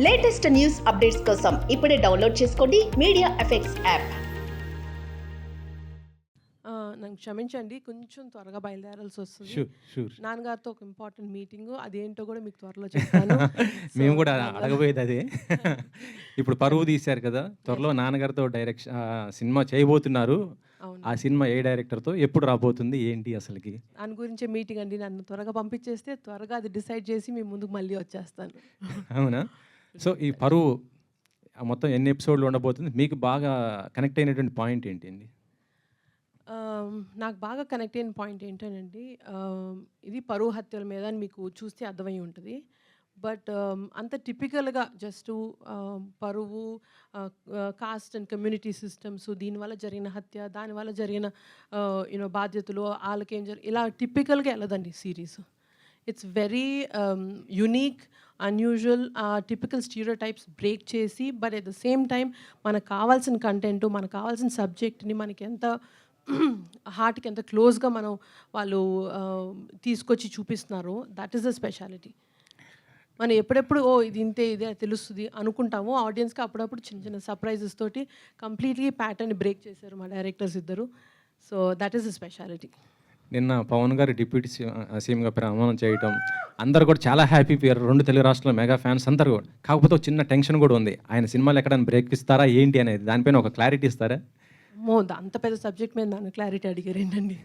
Latest news updates కోసం ఇప్పుడే download చేసుకోండి మీడియా ఎఫెక్ట్స్ యాప్. నన్ను క్షమించండి, కొంచెం త్వరగా బయలుదేరాల్సి వస్తుంది. షూర్. నాన్నగారితో ఒక ఇంపార్టెంట్ మీటింగ్, అదేంటో కూడా మీకు త్వరలో చెప్తాను. మేము కూడా అడగబోయేది అదే. ఇప్పుడు పరువు తీశారు కదా, త్వరలో నాన్నగారితో సినిమా చేయబోతున్నారు. ఆ సినిమా ఏ డైరెక్టర్తో ఎప్పుడు రాబోతుంది ఏంటి అసలుకి? దాని గురించే మీటింగ్ అండి. నన్ను త్వరగా పంపించేస్తే త్వరగా అది డిసైడ్ చేసి మీ ముందుకు మళ్ళీ వచ్చేస్తాను. అవునా? సో ఈ పరువు మొత్తం ఎన్ని ఎపిసోడ్లు ఉండబోతుంది? మీకు బాగా కనెక్ట్ అయినటువంటి పాయింట్ ఏంటి? నాకు బాగా కనెక్ట్ అయిన పాయింట్ ఏంటండి, ఇది పరువు హత్యల మీద అని మీకు చూస్తే అర్థమై ఉంటుంది. బట్ అంత టిపికల్గా జస్ట్ పరువు, కాస్ట్ అండ్ కమ్యూనిటీ సిస్టమ్స్, దీనివల్ల జరిగిన హత్య, దానివల్ల జరిగిన బాధ్యతలు, వాళ్ళకేం ఇలా టిపికల్గా వెళ్ళదండి series. It's very unique, unusual, typical stereotypes break చేసి, but at the same time మనకు కావాల్సిన కంటెంట్, మనకు కావాల్సిన సబ్జెక్ట్ని మనకి ఎంత హార్ట్కి ఎంత క్లోజ్గా వాళ్ళు తీసుకొచ్చి చూపిస్తున్నారు. That is the speciality. మనం ఎప్పుడెప్పుడు ఇది ఇంతే ఇదే తెలుస్తుంది అనుకుంటాము. ఆడియన్స్కి అప్పుడప్పుడు చిన్న చిన్న సర్ప్రైజెస్ తోటి కంప్లీట్లీ ప్యాటర్న్ బ్రేక్ చేశారు మా డైరెక్టర్స్ ఇద్దరు. So that is the speciality. నిన్న పవన్ గారు డిప్యూటీ సీఎంగా ప్రమాణం చేయటం, అందరు కూడా చాలా హ్యాపీ పోయారు. 2 తెలుగు రాష్ట్రాల మెగా ఫ్యాన్స్ అందరు కూడా. కాకపోతే ఒక చిన్న టెన్షన్ కూడా ఉంది, ఆయన సినిమాలు ఎక్కడైనా బ్రేక్ ఇస్తారా ఏంటి అనేది. దానిపైన ఒక క్లారిటీ ఇస్తారా? అంత పెద్ద సబ్జెక్ట్ మీద నన్ను క్లారిటీ అడిగారు ఏంటండి?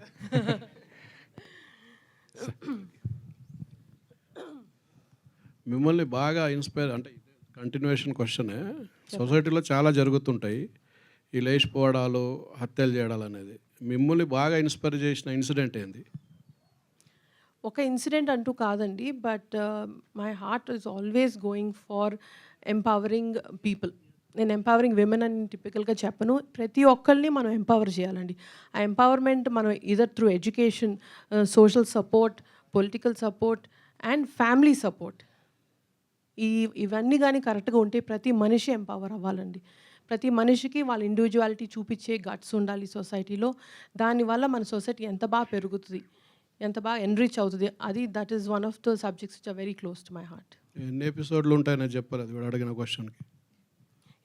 మిమ్మల్ని బాగా ఇన్స్పైర్ అంటే కంటిన్యూషన్ క్వశ్చనే. సొసైటీలో చాలా జరుగుతుంటాయి ఈ లేచిపోవడాలు, హత్యలు చేయడాలు అనేది. మిమ్మల్ని బాగా ఇన్స్పైర్ చేసిన ఇన్సిడెంట్ ఏంది? ఒక ఇన్సిడెంట్ అంటూ కాదండి, but my heart is always going for empowering people. నేను ఎంపవరింగ్ విమెన్ అని టిపికల్గా చెప్పను. ప్రతి ఒక్కరిని మనం ఎంపవర్ చేయాలండి. ఆ ఎంపవర్మెంట్ మనం either through education, social support, political support and family support, ఇవన్నీ కానీ కరెక్ట్గా ఉంటే ప్రతి మనిషి ఎంపవర్ అవ్వాలండి. ప్రతి మనిషికి వాళ్ళ ఇండివిజువాలిటీ చూపించే గట్స్ ఉండాలి సొసైటీలో. దానివల్ల మన సొసైటీ ఎంత బాగా పెరుగుతుంది, ఎంత బాగా ఎన్రిచ్ అవుతుంది. That is one of the subjects which are very close to my heart. ఎన్ని ఎపిసోడ్లు ఉంటాయని చెప్పారు అది కూడా అడిగిన క్వశ్చన్కి.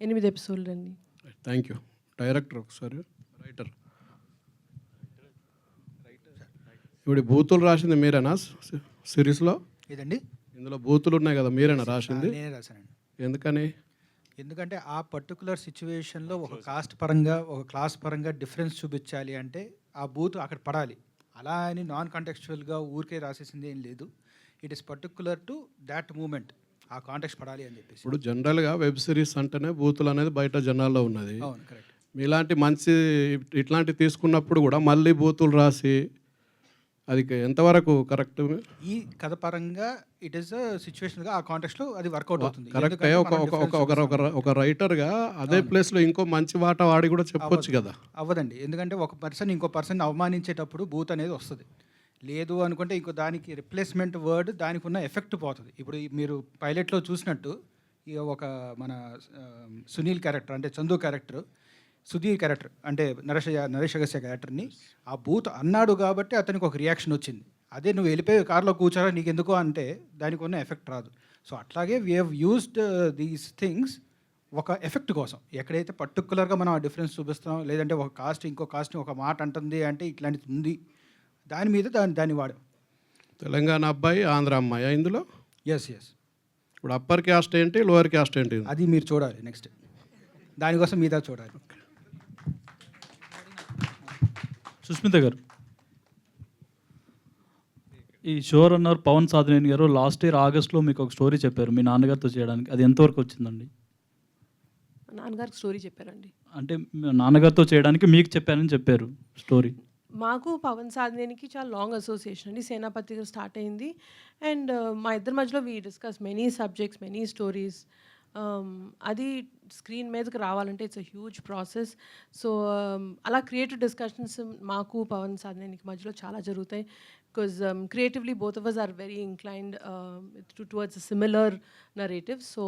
8 ఎపిసోడ్లు అండి. Thank you. డైరెక్టర్ ఒకసారి, రైటర్. ఇప్పుడు బూతులు రాసింది మీరేనా సిరీస్లో? ఇదండి, ఇందులో బూతులు ఉన్నాయి కదా, మీరేనా రాసింది? నేనే రాశానండి. ఎందుకని? ఎందుకంటే ఆ పర్టికులర్ సిచ్యువేషన్లో ఒక కాస్ట్ పరంగా, ఒక క్లాస్ పరంగా డిఫరెన్స్ చూపించాలి అంటే ఆ బూత్ అక్కడ పడాలి. అలా అని నాన్ కాంటెక్చువల్గా ఊరికే రాసేసింది ఏం లేదు. It is particular to that moment, ఆ కాంటెక్స్ట్ పడాలి అని చెప్పేసి. ఇప్పుడు జనరల్గా వెబ్ సిరీస్ అంటేనే బూతులు అనేది బయట జనాల్లో ఉన్నది. అవును, కరెక్ట్. మీలాంటి మంచి ఇట్లాంటి తీసుకున్నప్పుడు కూడా మళ్ళీ బూతులు రాసి అది ఎంతవరకు కరెక్ట్? ఈ కథ పరంగా ఇట్ ఈస్ సిచ్యువేషన్గా ఆ కాంటెక్స్ట్లో అది వర్కౌట్ అవుతుంది. కరెక్ట్. ఒక రైటర్గా అదే ప్లేస్లో ఇంకో మంచి మాట వాడి కూడా చెప్పొచ్చు కదా. అవ్వదండి, ఎందుకంటే ఒక పర్సన్ ఇంకో పర్సన్ అవమానించేటప్పుడు బూత్ అనేది వస్తుంది. లేదు అనుకుంటే ఇంకో దానికి రిప్లేస్మెంట్ వర్డ్, దానికి ఉన్న ఎఫెక్ట్ పోతుంది. ఇప్పుడు మీరు పైలట్లో చూసినట్టు ఒక మన సునీల్ క్యారెక్టర్ అంటే చందు క్యారెక్టర్, సుధీర్ క్యారెక్టర్ అంటే నరేష్ అగస్త్య క్యారెక్టర్ని ఆ బూత్ అన్నాడు కాబట్టి అతనికి ఒక రియాక్షన్ వచ్చింది. అదే నువ్వు వెళ్ళిపోయి కార్లో కూర్చోరా నీకు ఎందుకు అంటే దానికి ఉన్న ఎఫెక్ట్ రాదు. సో అట్లాగే we have used these things ఒక ఎఫెక్ట్ కోసం. ఎక్కడైతే పర్టికులర్గా మనం ఆ డిఫరెన్స్ చూపిస్తాం, లేదంటే ఒక కాస్ట్ ఇంకో కాస్ట్ని ఒక మాట అంటుంది అంటే ఇట్లాంటిది ఉంది, దాని మీద దాన్ని వాడాం. తెలంగాణ అబ్బాయి, ఆంధ్ర అమ్మాయి ఇందులో. ఎస్. ఇప్పుడు అప్పర్ క్యాస్ట్ ఏంటి, లోయర్ క్యాస్ట్ ఏంటి? అది మీరు చూడాలి నెక్స్ట్, దానికోసం మీద చూడాలి. సుస్మిత గారు, ఈ షో రన్నర్ పవన్ సాధనేని గారు లాస్ట్ ఇయర్ ఆగస్ట్లో మీకు ఒక స్టోరీ చెప్పారు మీ నాన్నగారితో చేయడానికి. అది ఎంతవరకు వచ్చిందండి? నాన్నగారికి స్టోరీ చెప్పారండి. అంటే నాన్నగారితో చేయడానికి మీకు చెప్పారని చెప్పారు స్టోరీ. మాకు పవన్ సాధనేనికి చాలా లాంగ్ అసోసియేషన్ అండి. సేనాపతిగా స్టార్ట్ అయింది అండ్ మా ఇద్దరి మధ్యలో we discuss many subjects, many stories. అది స్క్రీన్ మీదకి రావాలంటే it's a huge process. So అలా క్రియేటివ్ డిస్కషన్స్ మాకు పవన్ సాధనేనికి మధ్యలో చాలా జరుగుతాయి. Because creatively both of us are very inclined towards similar narratives. So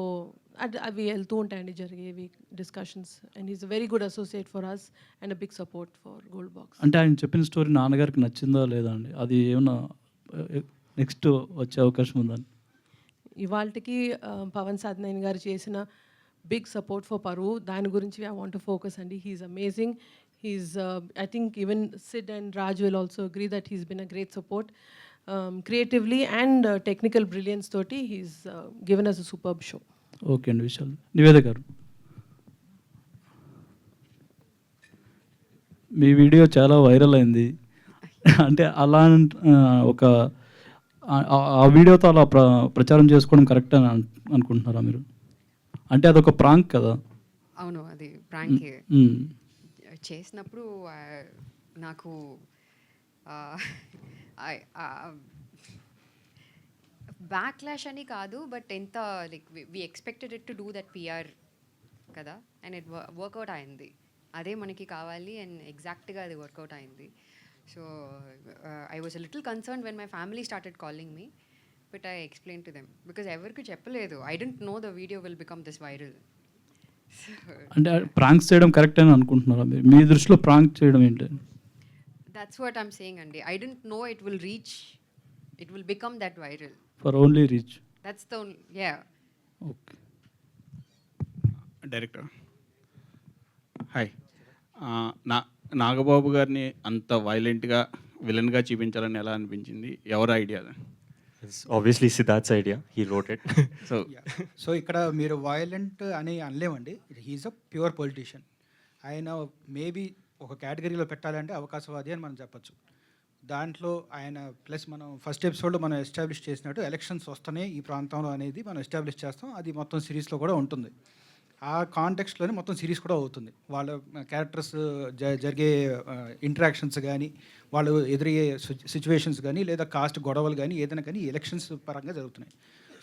అవి వెళ్తూ ఉంటాయండి జరిగేవి discussions. And is a very good associate for us and a big support for Gold Box. అంటే ఆయన చెప్పిన స్టోరీ నాన్నగారికి నచ్చిందా లేదా అండి? అది ఏమన్నా నెక్స్ట్ వచ్చే అవకాశం ఉందని? ఇవాళకి పవన్ సాధనైన్ గారు చేసిన బిగ్ సపోర్ట్ ఫర్ పరువు దాని గురించి ఐ వాంట్ టు ఫోకస్ అండి. He's amazing. He's I think even Sid and Raj will also agree that he's been a great support creatively and technical brilliance తోటి he's given us a superb show. Okay అండి విశాల్. నివేద గారు, మీ video చాలా viral అయింది. అంటే అలా ఒక ఆ వీడియోతో అలా ప్రచారం చేసుకోవడం కరెక్ట్ అని అనుకుంటున్నారా మీరు? అంటే అదొక ప్రాంక్ కదా. అవును, అది ప్రాంకే. మ్మ్. చేసినప్పుడు నాకు బ్యాక్లాష్ అని కాదు, బట్ ఎంత like we expected it to do that PR కదా, అండ్ ఇట్ వర్కౌట్ అయింది. అదే మనకి కావాలి అండ్ ఎగ్జాక్ట్గా అది వర్కౌట్ అయింది. So I was a little concern when my family started calling me, but I explain to them because ఎవరికి చెప్పలేదు. I don't know the video will become this viral. అంటే ప్రాంక్స్ చేయడం కరెక్ట్ అని అనుకుంటున్నారా మీరు? మీ దృష్టిలో ప్రాంక్ చేయడం ఏంటి? That's what I'm saying, Andy. I didn't know it will reach, it will become that viral. For only reach. That's the, yeah. Okay. Director hi. Nagababu గారిని అంత వైలెంట్గా విలన్గా చూపించాలని ఎలా అనిపించింది? ఎవరి idea? It's obviously Siddharth's idea. He wrote it. So ఇక్కడ మీరు వయలెంట్ అని అనలేమండి. He's a pure politician. ఆయన మేబీ ఒక కేటగిరీలో పెట్టాలంటే అవకాశవాది అని మనం చెప్పచ్చు. దాంట్లో ఆయన ప్లస్ మనం ఫస్ట్ ఎపిసోడ్లో మనం ఎస్టాబ్లిష్ చేసినట్టు ఎలక్షన్స్ వస్తున్నాయి ఈ ప్రాంతంలో అనేది మనం ఎస్టాబ్లిష్ చేస్తాం. అది మొత్తం సిరీస్లో కూడా ఉంటుంది. ఆ కాంటెక్స్ట్లోనే మొత్తం సిరీస్ కూడా అవుతుంది. వాళ్ళ క్యారెక్టర్స్ జరిగే ఇంటరాక్షన్స్ కానీ, వాళ్ళు ఎదురయ్యే సిచ్యువేషన్స్ కానీ, లేదా కాస్ట్ గొడవలు కానీ, ఏదైనా కానీ ఎలక్షన్స్ పరంగా జరుగుతున్నాయి.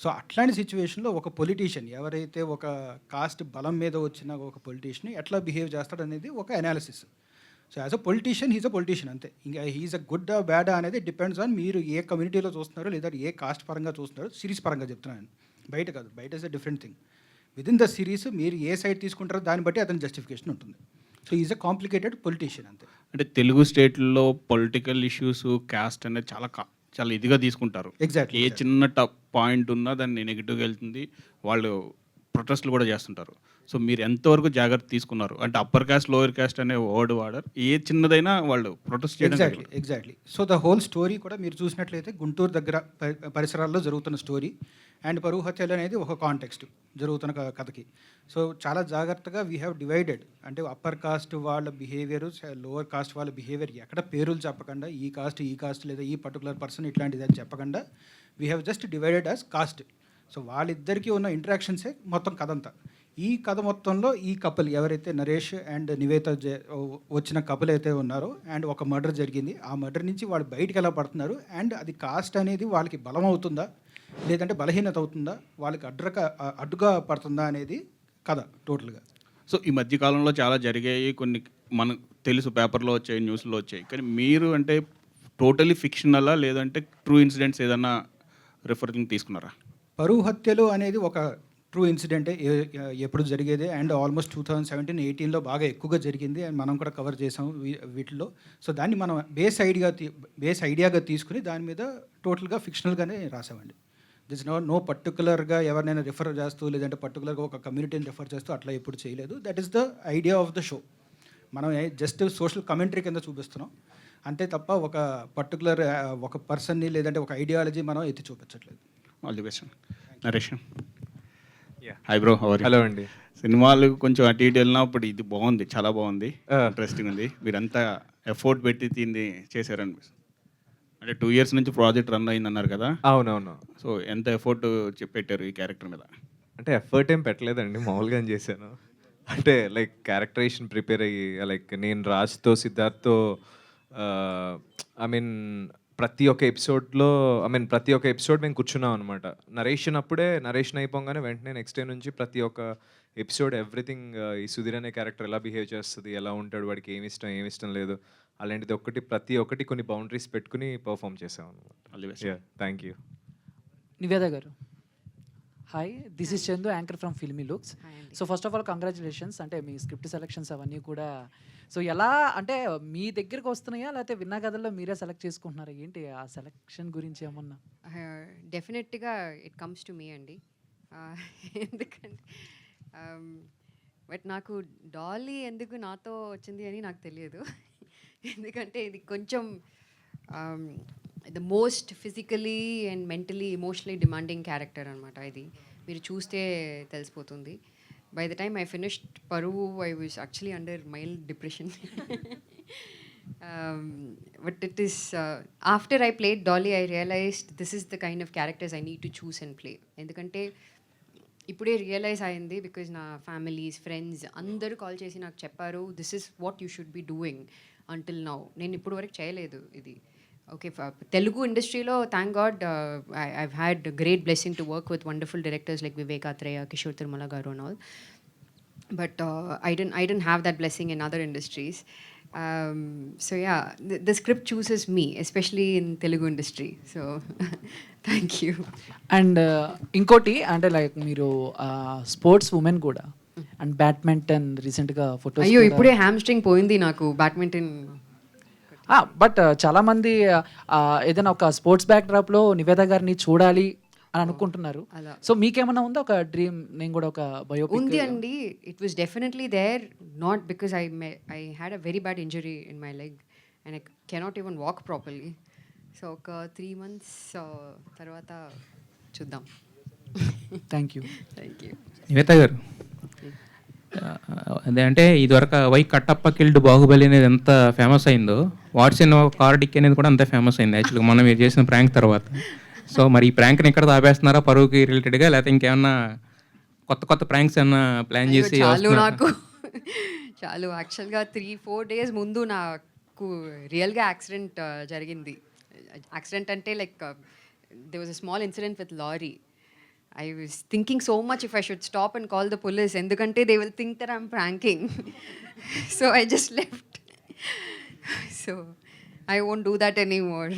సో అట్లాంటి సిచ్యువేషన్లో ఒక పొలిటీషియన్ ఎవరైతే ఒక కాస్ట్ బలం మీద వచ్చిన ఒక పొలిటీషియన్ ఎట్లా బిహేవ్ చేస్తాడు అనేది ఒక analysis. So as a politician he's a politician అంతే. ఇంకా హీజ్ అ గుడ్ బ్యాడ్ అనేది డిపెండ్స్ ఆన్ మీరు ఏ కమ్యూనిటీలో చూస్తున్నారో లేదా ఏ కాస్ట్ పరంగా చూస్తున్నారో. సిరీస్ పరంగా చెప్తున్నాను, బయట కాదు. బయట is a different thing. Within the series మీరు ఏ సైడ్ తీసుకుంటారో దాన్ని బట్టి అతని జస్టిఫికేషన్ ఉంటుంది. So is a complicated politician అంతే. అంటే తెలుగు స్టేట్లో పొలిటికల్ ఇష్యూస్, క్యాస్ట్ అనేది చాలా ఇదిగా తీసుకుంటారు. Exactly. ఏ చిన్న పాయింట్ ఉన్నా దాన్ని నెగిటివ్గా వెళ్తుంది. వాళ్ళు ప్రొటెస్ట్లు కూడా చేస్తుంటారు. సో మీరు ఎంతవరకు జాగ్రత్త తీసుకున్నారు? అంటే అప్పర్ క్యాస్ట్, లోయర్ క్యాస్ట్ అనే వర్డ్ వాడరు. ఏ చిన్నదైనా వాళ్ళు ప్రొటెస్ట్ చేయడం. Exactly. So the whole story కూడా మీరు చూసినట్లయితే గుంటూరు దగ్గర పరిసరాల్లో జరుగుతున్న స్టోరీ అండ్ పరువు హత్యలు అనేది ఒక కాంటెక్స్ట్ జరుగుతున్న కథకి. సో చాలా జాగ్రత్తగా వీ హ్యావ్ డివైడెడ్. అంటే అప్పర్ కాస్ట్ వాళ్ళ బిహేవియర్, లోవర్ కాస్ట్ వాళ్ళ బిహేవియర్ ఎక్కడ పేర్లు చెప్పకుండా ఈ కాస్ట్ లేదా ఈ పర్టికులర్ పర్సన్ ఇట్లాంటిది అని చెప్పకుండా we have just divided as cost. So వాళ్ళిద్దరికీ ఉన్న ఇంటరాక్షన్సే మొత్తం కథ అంతా. ఈ కథ మొత్తంలో ఈ కపుల్ ఎవరైతే నరేష్ అండ్ నివేత వచ్చిన కపుల్ అయితే ఉన్నారో, అండ్ ఒక మర్డర్ జరిగింది. ఆ మర్డర్ నుంచి వాళ్ళు బయటికి ఎలా పడుతున్నారు, అండ్ అది కాస్ట్ అనేది వాళ్ళకి బలం అవుతుందా లేదంటే బలహీనత అవుతుందా, వాళ్ళకి అడ్డుగా పడుతుందా అనేది కథ టోటల్గా. సో ఈ మధ్యకాలంలో చాలా జరిగాయి కొన్ని, మనకు తెలుసు, పేపర్లో వచ్చాయి, న్యూస్లో వచ్చాయి. కానీ మీరు అంటే టోటలీ ఫిక్షనలా లేదంటే ట్రూ ఇన్సిడెంట్స్ ఏదన్నా రిఫరింగ్ తీసుకున్నారా? పరువు హత్యలు అనేది ఒక ట్రూ ఇన్సిడెంటే, ఎప్పుడు జరిగేదే. అండ్ ఆల్మోస్ట్ 2017-18లో బాగా ఎక్కువగా జరిగింది. అండ్ మనం కూడా కవర్ చేసాం వీటిల్లో. సో దాన్ని మనం బేస్ ఐడియాగా తీసుకుని దాని మీద టోటల్గా ఫిక్షనల్గానే రాసామండి. దిస్ నో పర్టికులర్గా ఎవరినైనా రిఫర్ చేస్తూ లేదంటే పర్టికులర్గా ఒక కమ్యూనిటీని రిఫర్ చేస్తూ అట్లా ఎప్పుడు చేయలేదు. That is the idea of the show. మనం జస్ట్ సోషల్ కమెంటరీ కింద చూపిస్తున్నాం అంతే తప్ప ఒక పర్టికులర్ ఒక పర్సన్ని లేదంటే ఒక ఐడియాలజీ మనం ఎత్తి చూపించట్లేదు. All the best. Naresh hi bro, hello అండి. సినిమాలు కొంచెం అటు ఇటు వెళ్ళినప్పుడు ఇది బాగుంది, చాలా బాగుంది, ఇంట్రెస్టింగ్ ఉంది. మీరంతా ఎఫర్ట్ పెట్టి దీన్ని చేశారనిపిస్తుంది. అంటే 2 years నుంచి ప్రాజెక్ట్ రన్ అయింది అన్నారు కదా. అవునవును. సో ఎంత ఎఫర్ట్ పెట్టారు ఈ క్యారెక్టర్ మీద? అంటే ఎఫర్ట్ ఏం పెట్టలేదండి, మామూలుగా చేశాను. అంటే లైక్ క్యారెక్టరైజేషన్ ప్రిపేర్ అయ్యి, లైక్ నేను రాజ్తో సిద్ధార్థ్తో ఐ మీన్ ప్రతి ఒక్క ఎపిసోడ్ మేము కూర్చున్నాం అనమాట. నరేషన్ అయిపోగానే వెంటనే నెక్స్ట్ డే నుంచి ప్రతి ఒక్క ఎపిసోడ్ ఎవ్రీథింగ్, ఈ సుధీర్ అనే క్యారెక్టర్ ఎలా బిహేవ్ చేస్తుంది, ఎలా ఉంటాడు, వాడికి ఏమి ఇష్టం లేదు, అలాంటిది ప్రతి ఒక్కటి కొన్ని బౌండరీస్ పెట్టుకుని పర్ఫామ్ చేసాం అనమాట. Thank you. నివేద గారు hi, this is Chandu, anchor from Filmy Looks. Hi అండి. So first of all congratulations, అంటే మీ స్క్రిప్ట్ సెలెక్షన్స్ అవన్నీ కూడా. సో ఎలా అంటే మీ దగ్గరికి వస్తున్నాయా, లేకపోతే విన్నా కథల్లో మీరే సెలెక్ట్ చేసుకుంటున్నారా, ఏంటి ఆ సెలెక్షన్ గురించి ఏమన్నా? డెఫినెట్గా ఇట్ కమ్స్ టు మీ అండి. ఎందుకంటే బట్ నాకు డాలీ ఎందుకు నాతో వచ్చింది అని నాకు తెలియదు. ఎందుకంటే ఇది కొంచెం the most physically and mentally emotionally demanding character అనమాట. ఇది మీరు చూస్తే తెలిసిపోతుంది. By the time I finished Paruvu, I was actually under mild depression. But it is after I played Dolly, I realized this is the kind of characters I need to choose and play. ఎందుకంటే ఇప్పుడే realise అయింది, because నా families friends అందరూ call చేసి నాకు చెప్పారు, this is what you should be doing until now. నేను ఇప్పుడు వరకు చేయలేదు ఇది. ఓకే, తెలుగు ఇండస్ట్రీలో thank God I've had great blessing to work with wonderful directors like Vivek Athreya, Kishore Tirumala గారు and all. But I didn't have that blessing in other industries. So yeah, the script chooses me, especially in Telugu industry. So thank you. And ఇంకోటి అంటే like మీరు sports women కూడా, and badminton రీసెంట్గా photos. అయ్యో, ఇప్పుడే hamstring పోయింది నాకు badminton. But చాలామంది ఏదైనా ఒక స్పోర్ట్స్ బ్యాక్డ్రాప్లో నివేద గారిని చూడాలి అని అనుకుంటున్నారు. అలా. సో మీకేమైనా ఉందా ఒక డ్రీమ్, నేను కూడా ఒక బయోపిక్? ఉంది అండి. It was definitely there, not because I had a very bad injury in my leg and I cannot even walk properly. So ఒక 3 months తర్వాత చూద్దాం. Thank you. Thank you. Nivetha garu, అదే అంటే ఇదివరకు వై కట్టప్ప కిల్డ్ బాహుబలి అనేది ఎంత ఫేమస్ అయిందో, వాట్స్ ఇన్ కార్డిక్ అనేది కూడా అంత ఫేమస్ అయింది యాక్చువల్గా మనం మీరు చేసిన ప్రాంక్ తర్వాత. సో మరి ఈ ప్రాంక్ని ఎక్కడ ఆపేస్తున్నారా, పరువుకి రిలేటెడ్గా, లేకపోతే ఇంకేమన్నా కొత్త కొత్త ప్రాంక్స్ ఏమన్నా ప్లాన్ చేసి? చాలు నాకు చాలు. యాక్చువల్గా 3-4 days ముందు నాకు రియల్గా యాక్సిడెంట్ జరిగింది. యాక్సిడెంట్ అంటే like there was a small incident with lorry. I was thinking so much if I should stop and call the police, ఎందుకంటే they will think that I'm pranking. So I just left. So I won't do that anymore.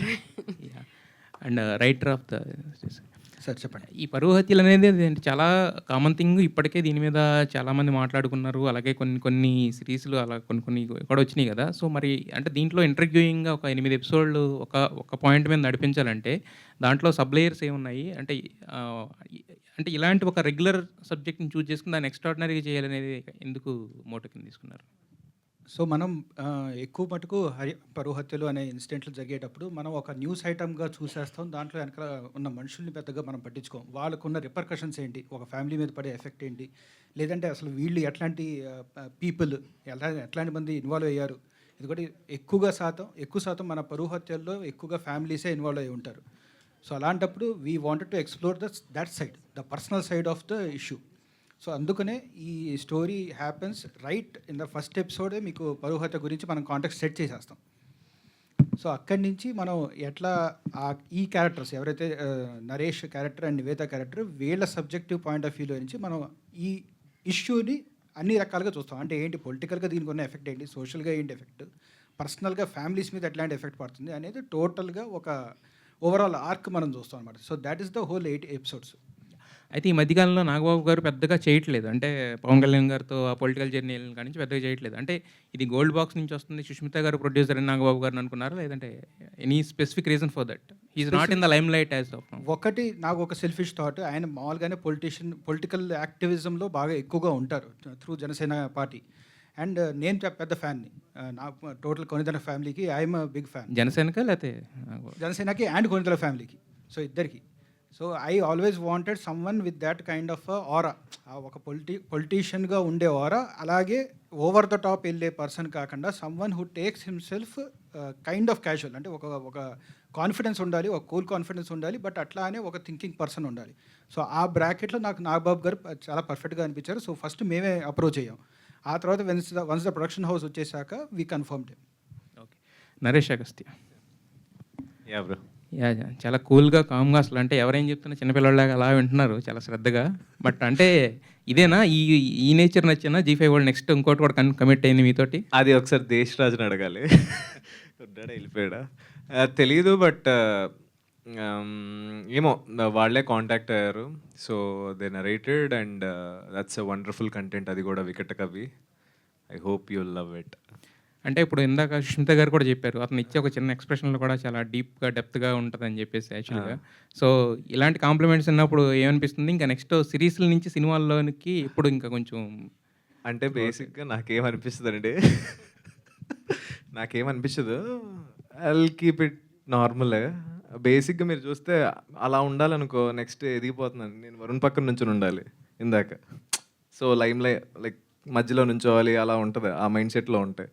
And writer of the sir చెప్పండి. ఈ పరువు హత్యలు అనేది చాలా common thing. ఇప్పటికే దీని మీద చాలామంది మాట్లాడుకున్నారు. అలాగే కొన్ని సిరీస్లు అలా కొన్ని కూడా వచ్చినాయి కదా. సో మరి అంటే దీంట్లో ఇంటర్వ్యూయింగ్గా ఒక 8 ఎపిసోడ్లు ఒక పాయింట్ మీద నడిపించాలంటే దాంట్లో సబ్ లేయర్స్ ఏమున్నాయి అంటే అంటే ఇలాంటి ఒక రెగ్యులర్ సబ్జెక్ట్ని చూస్ చేసుకుని దాన్ని ఎక్స్ట్రాడినరీగా చేయాలనేది ఎందుకు మోటో కింద తీసుకున్నారు? సో మనం ఎక్కువ మటుకు పరువు హత్యలు అనే ఇన్సిడెంట్లు జరిగేటప్పుడు మనం ఒక న్యూస్ ఐటమ్గా చూసేస్తాం. దాంట్లో వెనక ఉన్న మనుషుల్ని పెద్దగా మనం పట్టించుకోం. వాళ్ళకున్న రిపర్కషన్స్ ఏంటి, ఒక ఫ్యామిలీ మీద పడే ఎఫెక్ట్ ఏంటి, లేదంటే అసలు వీళ్ళు ఎట్లాంటి పీపుల్ ఎట్లాంటి మంది ఇన్వాల్వ్ అయ్యారు. ఎందుకంటే ఎక్కువ శాతం మన పరువు హత్యల్లో ఎక్కువగా ఫ్యామిలీసే ఇన్వాల్వ్ అయ్యి ఉంటారు. సో అలాంటప్పుడు we wanted to explore that side, the personal side of the issue. So అందుకనే ఈ story happens right in the first ఎపిసోడే మీకు పరువు హత్య గురించి మనం కాంటాక్ట్ సెట్ చేసేస్తాం. సో అక్కడి నుంచి మనం ఎట్లా ఈ క్యారెక్టర్స్ ఎవరైతే Naresh character and Nivetha character వీళ్ళ సబ్జెక్టివ్ పాయింట్ ఆఫ్ వ్యూలో నుంచి మనం ఈ ఇష్యూని అన్ని రకాలుగా చూస్తాం. అంటే ఏంటి పొలిటికల్గా దీనికి ఉన్న ఎఫెక్ట్ ఏంటి, సోషల్గా ఏంటి ఎఫెక్ట్, పర్సనల్గా ఫ్యామిలీస్ మీద ఎట్లాంటి ఎఫెక్ట్ పడుతుంది అనేది టోటల్గా ఒక ఓవరాల్ ఆర్క్ మనం చూస్తాం అనమాట. So that is the whole 8 episodes. అయితే ఈ మధ్యకాలంలో నాగబాబు గారు పెద్దగా చేయట్లేదు. అంటే పవన్ కళ్యాణ్ గారితో ఆ పొలిటికల్ జర్నీ కాడి నుంచి పెద్దగా చేయట్లేదు. అంటే ఇది గోల్డ్ బాక్స్ నుంచి వస్తుంది, సుష్మిత గారు ప్రొడ్యూసర్ అని నాగబాబు గారిని అనుకున్నారా, లేదంటే any specific reason for that he is not in the limelight as of now? ఒకటి నాకు ఒక సెల్ఫిష్ థాట్, ఆయన మామూలుగానే పొలిటికల్ యాక్టివిజంలో బాగా ఎక్కువగా ఉంటారు త్రూ జనసేన పార్టీ. అండ్ నేను పెద్ద ఫ్యాన్ని, నా టోటల్ కొనిదల ఫ్యామిలీకి ఐఎమ్ బిగ్ ఫ్యాన్. జనసేనకా లేకపోతే జనసేనకి అండ్ కొనిదల ఫ్యామిలీకి, సో ఇద్దరికి. So I always wanted someone with that kind of ఆరా, ఒక పొలిటీషియన్గా ఉండే ఆరా, అలాగే ఓవర్ ద టాప్ వెళ్ళే పర్సన్ కాకుండా someone who takes himself kind of casual. అంటే ఒక కాన్ఫిడెన్స్ ఉండాలి, ఒక కూల్ కాన్ఫిడెన్స్ ఉండాలి, బట్ అట్లానే ఒక థింకింగ్ పర్సన్ ఉండాలి. సో ఆ బ్రాకెట్లో నాకు నాగబాబు గారు చాలా పర్ఫెక్ట్గా అనిపించారు. సో ఫస్ట్ మేమే అప్రోచ్ అయ్యాం. ఆ తర్వాత వన్స్ ద ప్రొడక్షన్ హౌస్ వచ్చేసాక we confirmed. Okay, Naresh Agastya. Yeah bro. Yeah, చాలా కూల్గా కామ్గా, అసలు అంటే ఎవరేం చెప్తున్నా చిన్నపిల్లలాగా అలా వింటున్నారు చాలా శ్రద్ధగా. బట్ అంటే ఇదేనా ఈ నేచర్ నచ్చిన G5 వాళ్ళు నెక్స్ట్ ఇంకోటి కూడా కమిట్ అయింది మీతోటి? అది ఒకసారి దేశ్ రాజుని అడగాలి. ఉన్నాడా వెళ్ళిపోయాడా తెలీదు. బట్ ఏమో వాళ్ళే కాంటాక్ట్ అయ్యారు. So they narrated and that's a wonderful content. అది కూడా వికట కవి. I hope you love it. అంటే ఇప్పుడు ఇందాక సుష్మిత గారు కూడా చెప్పారు, అతను ఇచ్చే ఒక చిన్న ఎక్స్ప్రెషన్లో కూడా చాలా డీప్గా డెప్త్గా ఉంటుందని చెప్పేసి యాక్చువల్గా. సో ఇలాంటి కాంప్లిమెంట్స్ ఉన్నప్పుడు ఏమనిపిస్తుంది, ఇంకా నెక్స్ట్ సిరీస్ల నుంచి సినిమాల్లోనికి ఇప్పుడు ఇంకా కొంచెం అంటే బేసిక్గా నాకేమనిపిస్తుందండి, నాకేమనిపించదు, I will keep it normal. బేసిక్గా మీరు చూస్తే అలా ఉండాలనుకో, నెక్స్ట్ ఎదిగిపోతున్నాను నేను, వరుణ్ పక్కన నుంచి ఉండాలి ఇందాక. సో లైక్ మధ్యలో నుంచోవాలి, అలా ఉంటుంది, ఆ మైండ్ సెట్లో ఉంటాయి.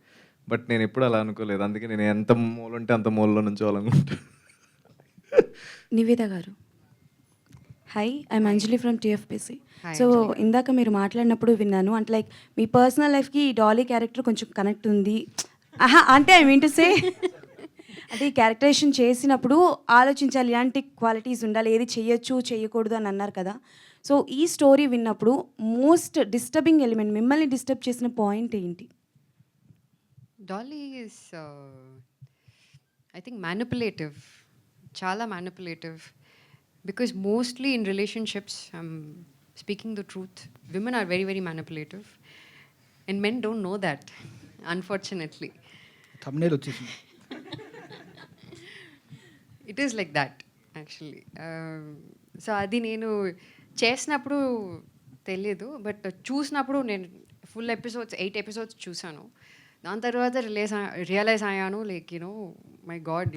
బట్ నేను ఎప్పుడు అలా అనుకోలేదు, అందుకే నేను ఎంత మూల ఉంటే అంత మూలలో నుంచోవాలనుకుంటాను. నివేద గారు, hi, I'm Anjali from TFPC. Hi, so ఇందాక మీరు మాట్లాడినప్పుడు విన్నాను అంటే లైక్ మీ పర్సనల్ లైఫ్కి ఈ డాలీ క్యారెక్టర్ కొంచెం కనెక్ట్ ఉంది. అంటే ఐ మీన్ టు సే అంటే ఈ క్యారెక్టరేషన్ చేసినప్పుడు ఆలోచించాలి, ఇలాంటి క్వాలిటీస్ ఉండాలి, ఏది చెయ్యొచ్చు చేయకూడదు అని అన్నారు కదా. సో ఈ స్టోరీ విన్నప్పుడు మోస్ట్ డిస్టర్బింగ్ ఎలిమెంట్, మిమ్మల్ని డిస్టర్బ్ చేసిన పాయింట్ ఏంటి? Dolly is, I think, manipulative. Chala manipulative. Because mostly in relationships, speaking the truth, women are very, very manipulative. And men don't know that, unfortunately. thumbnail వచ్చేసింది. It is like that, actually. So అది నేను చేసినప్పుడు తెలియదు, but చూసినప్పుడు నేను full episodes 8 episodes చూసాను. దాని తర్వాత రియలైజ్ అయ్యాను, like my God,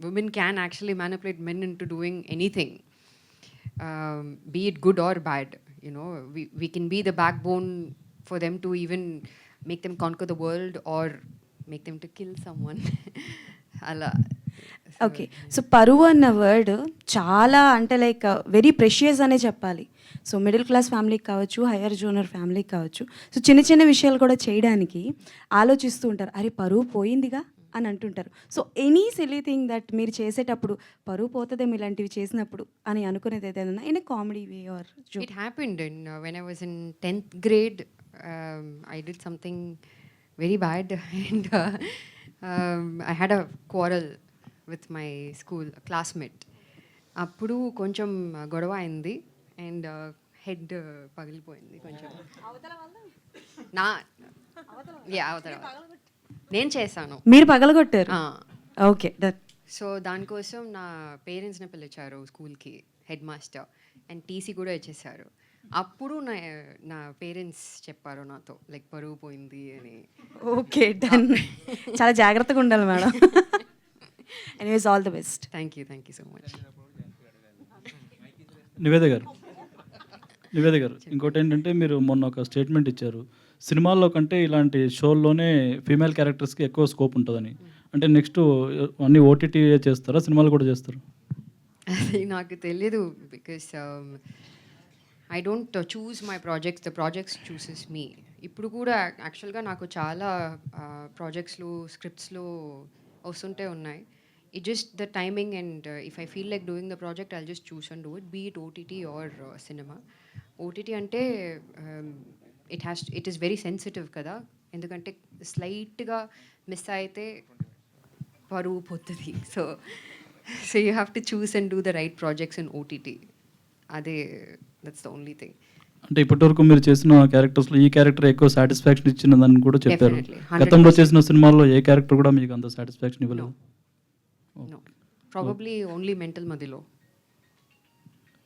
women can actually manipulate men into doing anything, be it good or bad. We can be the backbone for them to even make them conquer the world or make them to kill someone. అలా. Okay, so పరువు అన్న word చాలా అంటే like very precious అనే చెప్పాలి. So middle class ఫ్యామిలీకి కావచ్చు, higher junior ఫ్యామిలీకి కావచ్చు, సో చిన్న చిన్న విషయాలు కూడా చేయడానికి ఆలోచిస్తూ ఉంటారు, అరే పరువు పోయిందిగా అని అంటుంటారు. So any silly thing that మీరు చేసేటప్పుడు పరువు పోతుందేమో ఇలాంటివి చేసినప్పుడు అని అనుకునేది ఏదైనా in a comedy way or It happened when I was in 10th grade. I did something very bad and I had a quarrel with my school classmate. అప్పుడు కొంచెం గొడవ అయింది అండ్ హెడ్ పగిలిపోయింది కొంచెం. నా అవతల నేను చేశాను. మీరు పగలగొట్టారు? ఓకే. సో దానికోసం నా పేరెంట్స్ని పిలిచారు స్కూల్కి, హెడ్ మాస్టర్, అండ్ టీసీ కూడా ఇచ్చేసారు. అప్పుడు నా పేరెంట్స్ చెప్పారు నాతో, లైక్ పరువు పోయింది అని. Okay, done. చాలా జాగ్రత్తగా ఉండాలి madam. Anyways, all the best. Thank you so much. Niveda garu, ఇంకోటి ఏంటంటే మీరు మొన్న ఒక స్టేట్మెంట్ ఇచ్చారు, సినిమాల్లో కంటే ఇలాంటి షోల్లోనే ఫీమేల్ క్యారెక్టర్స్కి ఎక్కువ స్కోప్ ఉంటుందని. అంటే నెక్స్ట్ అన్ని ఓటీటీ చేస్తారా, సినిమాలు కూడా చేస్తారు? అది నాకు తెలీదు, because I don't choose my projects, the projects chooses me. ఇప్పుడు కూడా యాక్చువల్గా నాకు చాలా ప్రాజెక్ట్స్లో స్క్రిప్ట్స్లో వస్తుంటే ఉన్నాయి. It's just the timing, and if I feel like doing the project, I'll just choose and do it, be it OTT or cinema. OTT ante it is very sensitive kada, endukante slight ga miss aithe paru pottadi. So you have to choose and do the right projects in OTT. That's the only thing. అంటే ఇప్పటివరకు మీరు చేసిన క్యారెక్టర్స్లో ఈ character ఎక్కువ satisfaction ఇచ్చినదని కూడా చెప్పారు. Definitely, 100%. గతంలో చేసిన సినిమాల్లో ఏ క్యారెక్టర్ కూడా మీకు అంత సాటిస్ఫాక్షన్ ఇవ్వలేదు? No, probably only Mental Madilo.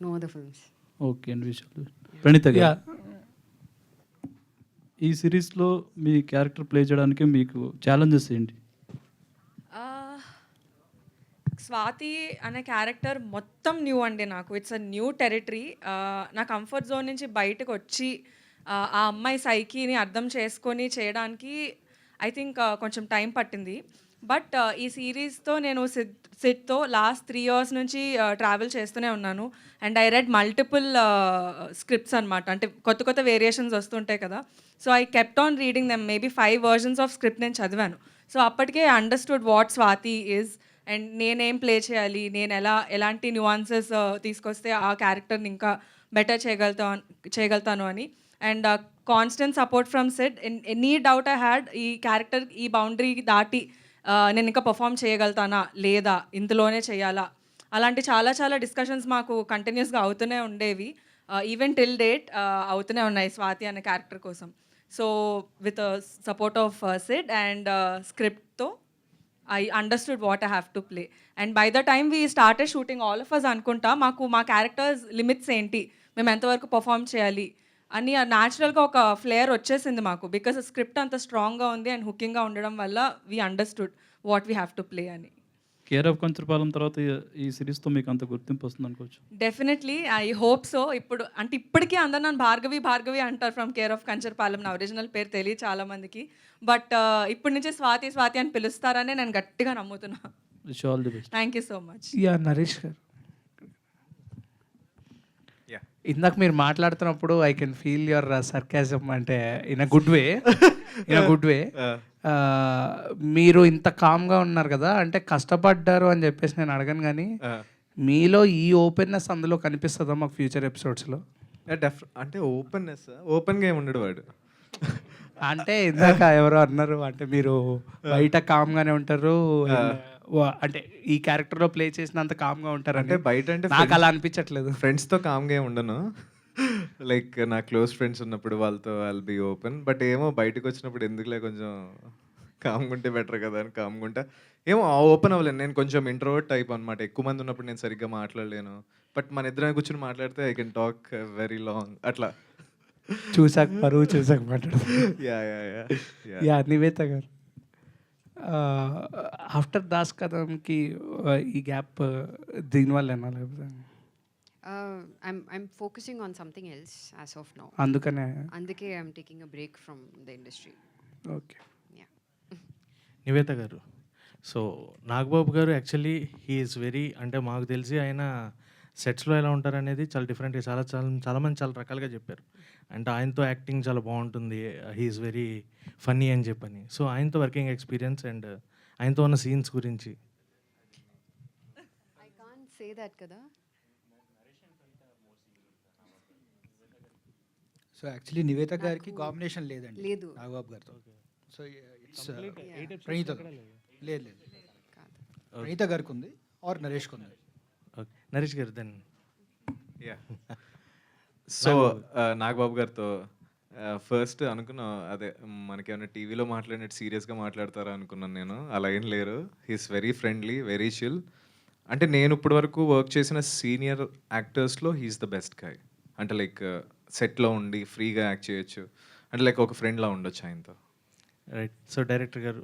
No other films. Okay అండి. ప్రణీత గారు, ఈ సిరీస్లో మీ క్యారెక్టర్ ప్లే చేయడానికి మీకు ఛాలెంజెస్ ఏంటి? స్వాతి అనే క్యారెక్టర్ మొత్తం న్యూ అండి నాకు. It's a new territory. నా కంఫర్ట్ జోన్ నుంచి బయటకు వచ్చి ఆ అమ్మాయి సైకీని అర్థం చేసుకొని చేయడానికి ఐ థింక్ కొంచెం టైం పట్టింది. బట్ ఈ సిరీస్తో నేను సిడ్తో లాస్ట్ 3 years నుంచి ట్రావెల్ చేస్తూనే ఉన్నాను. And I read multiple scripts అనమాట. అంటే కొత్త కొత్త వేరియేషన్స్ వస్తుంటాయి కదా. So I kept on reading them. Maybe 5 versions of script నేను చదివాను. సో అప్పటికే I understood what Swathi is and నేనేం ప్లే చేయాలి, నేను ఎలాంటి న్యూఆన్సెస్ తీసుకొస్తే ఆ క్యారెక్టర్ని ఇంకా బెటర్ చేయగలుగుతాను అని. And constant support from Sid. Any doubt I had ఈ క్యారెక్టర్ ఈ బౌండరీ దాటి నేను ఇంకా పర్ఫామ్ చేయగలుగుతానా లేదా, ఇందులోనే చేయాలా అలాంటి చాలా చాలా డిస్కషన్స్ మాకు కంటిన్యూస్గా అవుతూనే ఉండేవి. ఈవెన్ టిల్ డేట్ అవుతూనే ఉన్నాయి స్వాతి అనే క్యారెక్టర్ కోసం. So with support of Sid and స్క్రిప్ట్తో I understood what I have to play. And by the time we started shooting, all of us అనుకుంటా మాకు మా క్యారెక్టర్స్ లిమిట్స్ ఏంటి, మేము ఎంతవరకు పర్ఫామ్ చేయాలి అని న్యాచురల్గా ఒక ఫ్లేయర్ వచ్చేసింది మాకు. బికాస్ స్క్రిప్ట్ అంత స్ట్రాంగ్గా ఉంది అండ్ హుకింగ్గా ఉండడం వల్ల we understood what we have to play అని. కేర్ ఆఫ్ కంచరపాలెం తర్వాత ఈ సిరీస్తో మీకు అంత గుర్తింపు వస్తుంది అనుకోవచ్చు. Definitely I hope so. ఇప్పుడు అంటే ఇప్పటికీ అందరు నన్ను భార్గవి అంటారు ఫ్రమ్ కేర్ ఆఫ్ కంచరపాలెం. నా ఒరిజినల్ పేరు తెలియదు చాలామందికి. బట్ ఇప్పటి నుంచి స్వాతి అని పిలుస్తారని నేను గట్టిగా నమ్ముతున్నా. Wish all the best. Thank you so much. Yeah Naresh గారు, ఇందాక మీరు మాట్లాడుతున్నప్పుడు I can feel your sarcasm, అంటే ఇన్ అ గుడ్ వే. మీరు ఇంత కామ్గా ఉన్నారు కదా, అంటే కష్టపడ్డారు అని చెప్పేసి నేను అడగను, కానీ మీలో ఈ ఓపెన్నెస్ అందులో కనిపిస్తుందా మాకు ఫ్యూచర్ ఎపిసోడ్స్లో? అంటే ఓపెన్గా ఏమి ఉండడు వాడు. అంటే ఇందాక ఎవరో అన్నారు, అంటే మీరు బయట కామ్గానే ఉంటారు, అంటే ఈ క్యారెక్టర్లో ప్లే చేసినంత కామ్గా ఉంటారు. అంటే బయట అంటే నాకు అలా అనిపించట్లేదు. ఫ్రెండ్స్తో కామ్గా ఏమి ఉండను. లైక్ నా క్లోజ్ ఫ్రెండ్స్ ఉన్నప్పుడు వాళ్ళతో ఐల్ బీ ఓపెన్. బట్ ఏమో బయటకు వచ్చినప్పుడు ఎందుకులే కొంచెం కామ్గా ఉంటే బెటర్ కదా అని కామ్గా ఉంటా. ఏమో ఓపెన్ అవ్వలేను. నేను కొంచెం ఇంట్రోవర్ట్ టైప్ అనమాట. ఎక్కువ మంది ఉన్నప్పుడు నేను సరిగ్గా మాట్లాడలేను. బట్ మన ఇద్దరం కూర్చొని మాట్లాడితే I can talk very long అట్లా. చూసాక మాట్లాడుతాను. యా నివేత గారు, ఆఫ్టర్ దాస్ కథంకి ఈ గ్యాప్ దీనివల్ల ఏనా లేకపోతే I'm focusing on something else as of now. అందుకే I'm taking a break from the industry. Okay. Yeah. Nivetha గారు, సో నాగబాబు గారు యాక్చువల్లీ హీ ఈజ్ వెరీ, అంటే మాకు తెలిసి ఆయన సెట్స్లో ఎలా ఉంటారు అనేది చాలా డిఫరెంట్గా చాలామంది చాలా రకాలుగా చెప్పారు. అంటే ఆయనతో యాక్టింగ్ చాలా బాగుంటుంది, హీ ఈజ్ వెరీ ఫన్నీ అని చెప్పని. సో ఆయనతో వర్కింగ్ ఎక్స్పీరియన్స్ అండ్ ఆయనతో ఉన్న సీన్స్ గురించి. I can't say that కదా. సో యాక్చువల్లీ నివేత గారికి కాంబినేషన్ లేదండి లేదు నాగబాబు గారితో. సో ఇట్స్ ప్రణీత లేదు ప్రణీత గారికి ఉంది ఆర్ నరేష్కి ఉంది. ఓకే, నరేష్ గారు దెన్. యా, సో నాగబాబు గారితో ఫస్ట్ అనుకున్నా, అదే మనకేమైనా టీవీలో మాట్లాడినట్టు సీరియస్గా మాట్లాడతారా అనుకున్నాను నేను. అలా ఏం లేరు. He's very friendly, very chill. అంటే నేను ఇప్పటి వరకు వర్క్ చేసిన సీనియర్ యాక్టర్స్లో హీస్ ద బెస్ట్ గాయ్. అంటే లైక్ సెట్లో ఉండి ఫ్రీగా యాక్ట్ చేయొచ్చు, అంటే లైక్ ఒక ఫ్రెండ్లా ఉండొచ్చు ఆయనతో. రైట్. సో డైరెక్టర్ గారు,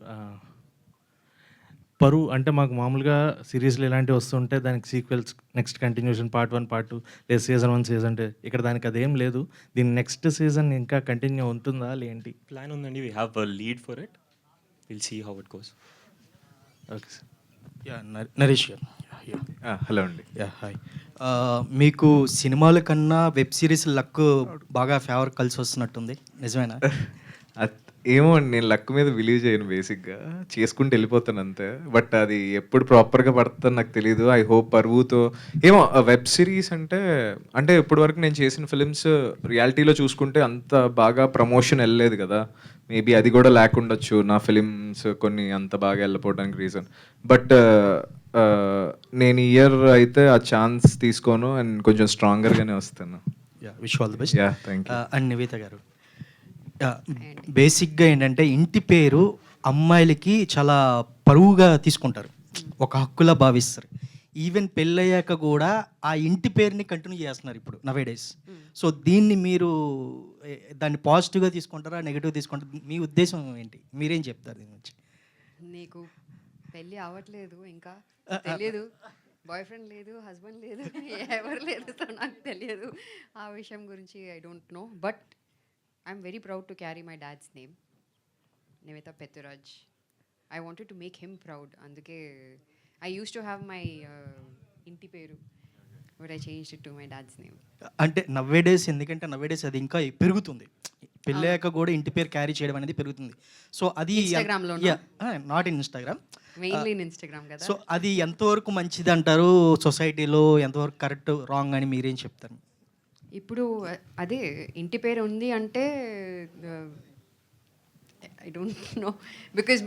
పరు అంటే మాకు మామూలుగా సిరీస్లో ఇలాంటివి వస్తుంటే దానికి sequels, next continuation, part 1 part 2 లేదా సీజన్ 1 సీజన్ 2. ఇక్కడ దానికి అదేం లేదు. దీని నెక్స్ట్ సీజన్ ఇంకా కంటిన్యూ ఉంటుందా లేంటి? ప్లాన్ ఉందండి. We have a lead for it. Will see how it goes. Okay sir. Yeah Naresh garu. Hello అండి. Yeah hi. మీకు సినిమాల కన్నా వెబ్ సిరీస్ లక్ బాగా ఫేవర్ కలిసి వస్తున్నట్టుంది, నిజమేనా? ఏమో అండి, నేను లక్ మీద బిలీవ్ చేయను. బేసిక్గా చేసుకుంటూ వెళ్ళిపోతాను అంతే. బట్ అది ఎప్పుడు ప్రాపర్గా పడుతుందని నాకు తెలియదు. ఐ హోప్ పరువుతో ఏమో వెబ్ సిరీస్ అంటే ఇప్పటి వరకు నేను చేసిన ఫిలిమ్స్ రియాలిటీలో చూసుకుంటే అంత బాగా ప్రమోషన్ వెళ్ళలేదు కదా. మేబీ అది కూడా లేకుండొచ్చు నా ఫిలిమ్స్ కొన్ని అంత బాగా వెళ్ళిపోవడానికి రీజన్. బట్ నేను ఇయర్ అయితే ఆ ఛాన్స్ తీసుకోను అండ్ కొంచెం స్ట్రాంగర్గానే వస్తాను. Yeah, wish all the best. Yeah, thank you. And Nivetha గారు, బేసిక్గా ఏంటంటే ఇంటి పేరు అమ్మాయిలకి చాలా పరువుగా తీసుకుంటారు, ఒక హక్కులా భావిస్తారు. ఈవెన్ పెళ్ళయ్యాక కూడా ఆ ఇంటి పేరుని కంటిన్యూ చేస్తున్నారు ఇప్పుడు నవేడేస్. సో దీన్ని మీరు దాన్ని పాజిటివ్గా తీసుకుంటారా, నెగిటివ్ తీసుకుంటారా? మీ ఉద్దేశం ఏంటి? మీరేం చెప్తారు దీని గురించి? నీకు పెళ్ళి అవ్వట్లేదు, ఇంకా తెలియదు, బాయ్ ఫ్రెండ్ లేదు, హస్బెండ్ లేదు, ఎవరు లేదు, సో నాకు తెలియదు ఆ విషయం గురించి. I don't know, but I'm very proud to carry my dad's name, Nivetha Pethuraj. I wanted to make him proud. అందుకే I use to have my ఇంటి పేరు, but I change it to my dad's name. అంటే nowadays, ఎందుకంటే nowadays అది ఇంకా పెరుగుతుంది, పెళ్ళాక కూడా ఇంటి పేరు క్యారీ చేయడం అనేది పెరుగుతుంది. సో అది not in Instagram, mainly in Instagram కదా. సో అది ఎంతవరకు మంచిది అంటారు సొసైటీలో, ఎంతవరకు కరెక్ట్ రాంగ్ అని మీరేం చెప్తారు? ఇప్పుడు అదే ఇంటి పేరు ఉంది అంటే ఐ డోంట్ నో, బికాజ్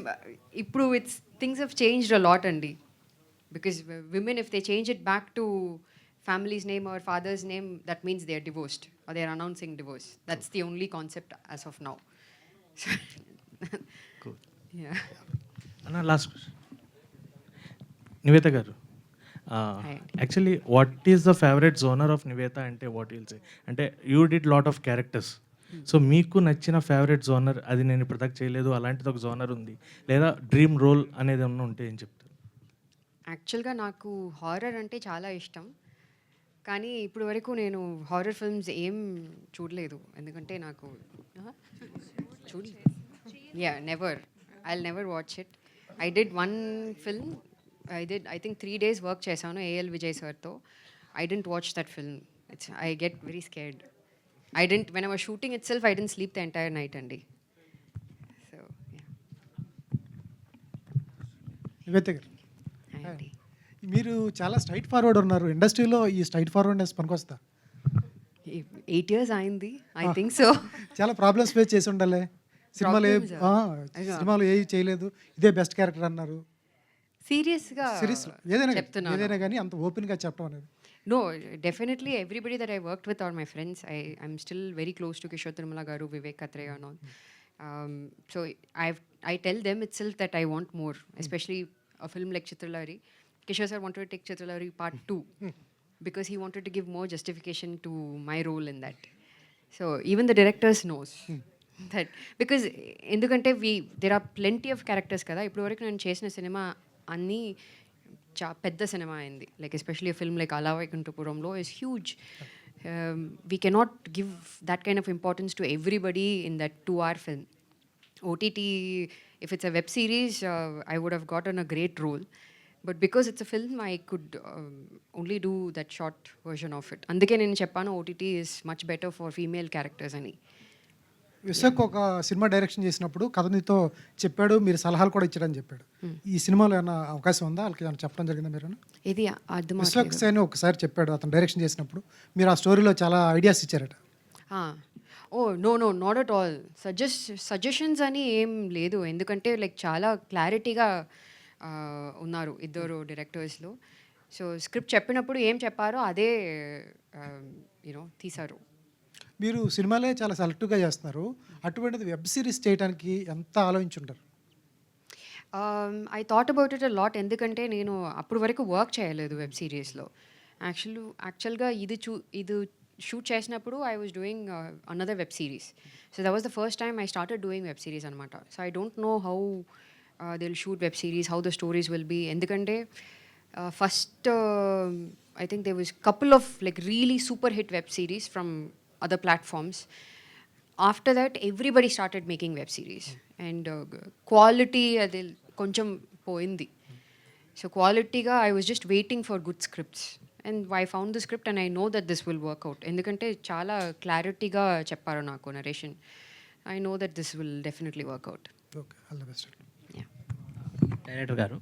ఇప్పుడు things have changed a lot అండి. Because women, if they change it back to family's name or father's name, that means they are divorced or they are announcing divorce. That's the only concept as of now. Yeah. అన్న last question Nivetha గారు actually what is the favourite genre of Nivetha అంటే what will say అంటే you did lot of characters so మీకు నచ్చిన favourite genre అది నేను ఇప్పుడు దాకా చేయలేదు అలాంటిది ఒక జోనర్ ఉంది లేదా డ్రీమ్ రోల్ అనేది ఏమన్నా ఉంటే ఏం చెప్తారు? యాక్చువల్గా నాకు హారర్ అంటే చాలా ఇష్టం, కానీ ఇప్పుడు వరకు నేను హారర్ ఫిల్మ్స్ ఏం చూడలేదు. ఎందుకంటే నాకు చూడలేదు. Never. I'll never watch it. I did one film, I think 3 days work చేశాను ఏఎల్ విజయ్ సార్తో. I didn't watch that film. I get very scared. when I was shooting itself, I didn't sleep the entire night అండి. So Nivetha గారు, మీరు చాలా straight forward ఉన్నారు. ఇండస్ట్రీలో ఈ straight forwardness పనికొస్తా? 8 years అయింది, ఐ థింక్ సో. చాలా ప్రాబ్లమ్స్ ఫేస్ చేసి ఉండాలి. సినిమాలు ఏవి చేయలేదు, ఇదే బెస్ట్ క్యారెక్టర్ అన్నారు. సీరియస్గా సిరీస్లో ఏదైనా కానీ అంత ఓపెన్గా చెప్పడం అనేది. No, definitely everybody that I worked with are my friends. I'm still very close to Kishore Tirumala garu, Vivek Katreya and all. So I tell them itself that I want more, especially a film like Chitralari. Kishore sir wanted to take Chitralari part 2 because he wanted to give more justification to my role in that. So even the directors knows that, because endukante there are plenty of characters kada. Ippudu varaku nenu chesina cinema anni పెద్ద cinema అయింది. Like especially film like Ala Vaikunthapurramuloo is huge. We cannot give that kind of importance to everybody in that 2-hour film. OTT, if it's a web series, I would have gotten a great role, but because it's a film I could only do that short version of it. అందుకే నేను చెప్పాను OTT is much better for female characters అని. విశాఖ ఒక cinema direction చేసినప్పుడు కథనితో చెప్పాడు, మీరు సలహాలు కూడా ఇచ్చాడని చెప్పాడు. ఈ సినిమాలో ఏమైనా అవకాశం ఉందా? వాళ్ళకి ఏమైనా చెప్పడం జరిగిందా మీరు? ఇది అర్థం విశాఖ సేన్ ఒకసారి చెప్పాడు అతను డైరెక్షన్ చేసినప్పుడు, మీరు ఆ స్టోరీలో చాలా ఐడియాస్ ఇచ్చారట. Oh no not at all. Suggestions అని ఏం లేదు, ఎందుకంటే లైక్ చాలా క్లారిటీగా ఉన్నారు ఇద్దరు డైరెక్టర్స్లో. సో స్క్రిప్ట్ చెప్పినప్పుడు ఏం చెప్పారో అదే తీశారు. మీరు సినిమాలే చాలా సెలెక్టివ్గా చేస్తున్నారు, అటువంటిది వెబ్ సిరీస్ చేయడానికి ఎంత ఆలోచించుంటారు? I thought about it a lot, ఎందుకంటే నేను అప్పుడు వరకు వర్క్ చేయలేదు వెబ్ సిరీస్లో. యాక్చువల్గా ఇది షూట్ చేసినప్పుడు I was doing another web series. So that was the first time I started doing web series అనమాట. So I don't know how they will shoot web series, how the stories will be. ఎందుకంటే first I think they was couple of like really super hit web series from other platforms. After that, everybody started making web series, and quality adi koncham poindi. So quality ga I was just waiting for good scripts, and I found the script and I know that this will work out. Endukante chaala clarity ga chepparu naaku narration. I know that this will definitely work out. Okay, all the best. Yeah. Director గారు,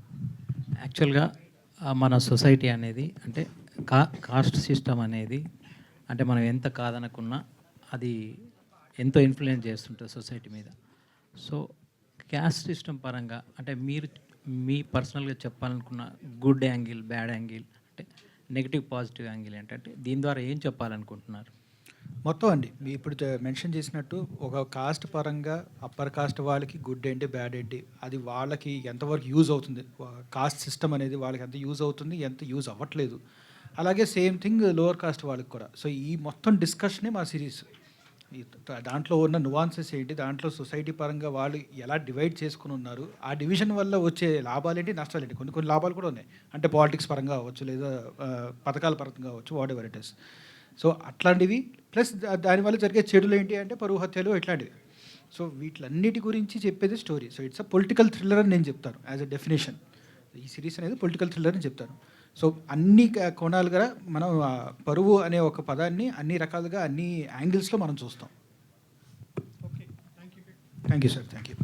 యాక్చువల్గా మన society అనేది అంటే cost system అనేది అంటే మనం ఎంత కాదనుకున్నా అది ఎంతో ఇన్ఫ్లుయెన్స్ చేస్తుంటుంది సొసైటీ మీద. సో క్యాస్ట్ సిస్టమ్ పరంగా అంటే మీరు మీ పర్సనల్గా చెప్పాలనుకున్న గుడ్ యాంగిల్, బ్యాడ్ యాంగిల్, అంటే నెగిటివ్ పాజిటివ్ యాంగిల్ ఏంటంటే దీని ద్వారా ఏం చెప్పాలనుకుంటున్నారు? మొత్తం అండి మీ ఇప్పుడు మెన్షన్ చేసినట్టు ఒక కాస్ట్ పరంగా అప్పర్ కాస్ట్ వాళ్ళకి గుడ్ ఏంటి, బ్యాడ్ ఏంటి, అది వాళ్ళకి ఎంతవరకు యూజ్ అవుతుంది, కాస్ట్ సిస్టమ్ అనేది వాళ్ళకి ఎంత యూజ్ అవుతుంది, ఎంత యూజ్ అవ్వట్లేదు. అలాగే సేమ్ థింగ్ లోవర్ కాస్ట్ వాళ్ళకి కూడా. సో ఈ మొత్తం డిస్కషనే మా సిరీస్. దాంట్లో ఉన్న నువాన్సెస్ ఏంటి, దాంట్లో సొసైటీ పరంగా వాళ్ళు ఎలా డివైడ్ చేసుకుని ఉన్నారు, ఆ డివిజన్ వల్ల వచ్చే లాభాలు ఏంటి, నష్టాలు ఏంటి. కొన్ని లాభాలు కూడా ఉన్నాయి, అంటే పాలిటిక్స్ పరంగా అవ్వచ్చు, లేదా పథకాల పరంగా అవ్వచ్చు, what ever it is. So అట్లాంటివి ప్లస్ దానివల్ల జరిగే చెడులు ఏంటి అంటే పరువు హత్యలు ఇట్లాంటివి. సో వీటిలన్నిటి గురించి చెప్పేది story. So it's a political thriller అని నేను చెప్తాను యాజ్ అ డెఫినేషన్. ఈ సిరీస్ అనేది పొలిటికల్ థ్రిల్లర్ అని చెప్తాను. సో అన్ని కోణాలుగా మనం పరువు అనే ఒక పదాన్ని అన్ని రకాలుగా అన్ని యాంగిల్స్లో మనం చూస్తాం. Thank you sir. Thank you.